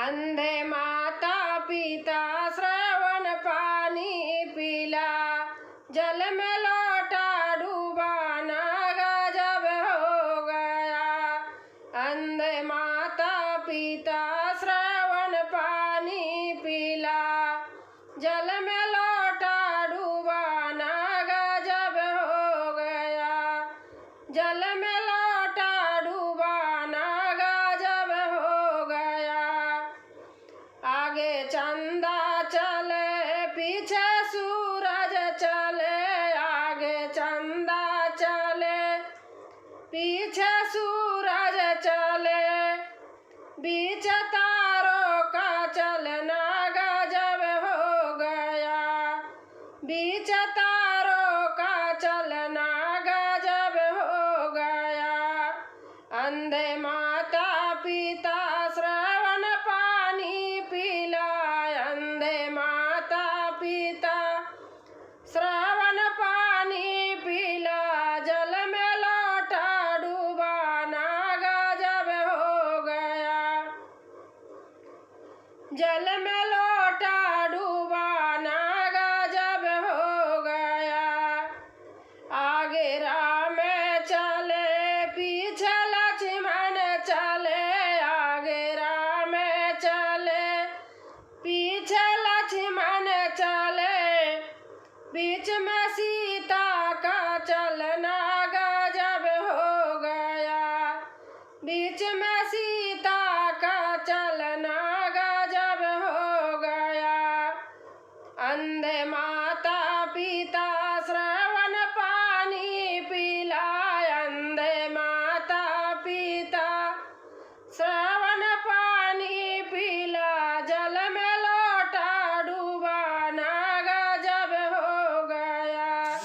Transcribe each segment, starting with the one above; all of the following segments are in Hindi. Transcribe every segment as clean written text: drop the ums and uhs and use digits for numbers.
अंधे माता पिता श्रवण पानी पीला, जल में लोटा डूबाना गजब हो गया। अंधे माता पिता श्रवण पानी पीला, जल में लोटा डूबाना गजब हो गया। जल में लोटा डूबाना गजब हो गया। आगे चंदा चले पीछे सूरज चले, आगे चंदा चले पीछे सूरज चले, बीच तारों का चलना गजब हो गया। बीच तारों का चलना गजब हो गया। अंधे माता पिता श्रवण पानी पीला, अंधे माता पिता श्रवण पानी पीला, जल में लोटा डूबाना गजब हो गया। जल में लोटा डूबाना गजब हो गया। आगे राम चले पीछे लक्ष्मण चले, आगे राम चले पीछे लक्ष्मण चले, बीच में सीता का चलना गजब हो गया। बीच में सीता का चलना गजब हो गया। अंधे माता पिता श्रवण पानी पीला, अंधे माता पिता श्रवण पानी पीला, जल में लोटा डूबाना गजब हो गया।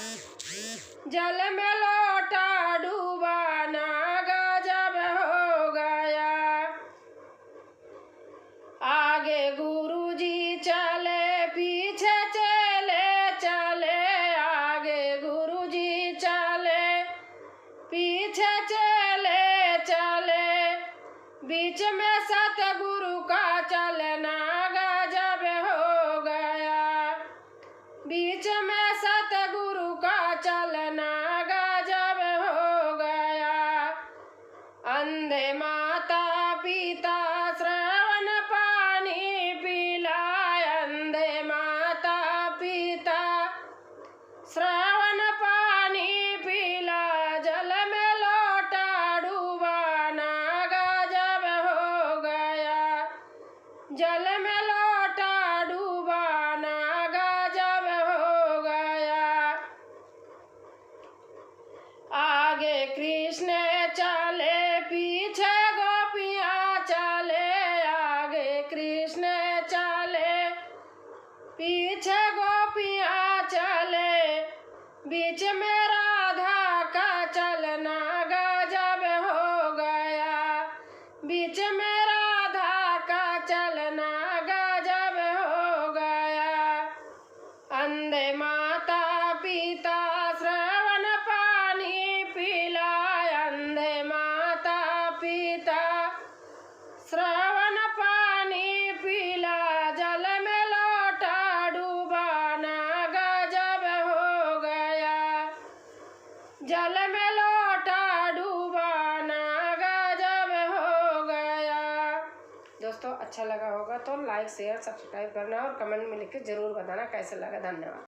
जल में लोटा डूबाना गजब हो गया। आगे गुरुजी चले पीछे चले चले, आगे गुरुजी चले पीछे चले चले, बीच में सतगुरु का चलना गजब हो गया। बीच में सतगुरु का चलना गजब हो गया। अंधे माता पिता श्रवण पानी पीला, अंधे माता पिता श्रवण पानी पीला, जल में लोटा डूबाना गजब हो गया। जल में लोटा डूबाना गजब हो गया। आगे कृष्ण चले पीछे गोपियाँ चले, आगे कृष्ण चले पीछे गोपियाँ चले, बीच में राधा का चलना गजब हो गया। बीच में राधा का चलना गजब हो गया। अंधे माता पिता श्रवण पानी पीला, अंधे माता पिता श्रवण पानी पीला, जल में लोटा डूबाना गजब हो गया। जल में लोटा डूबाना गजब हो गया। दोस्तों अच्छा लगा होगा तो लाइक शेयर सब्सक्राइब करना और कमेंट में लिख के ज़रूर बताना कैसा लगा। धन्यवाद।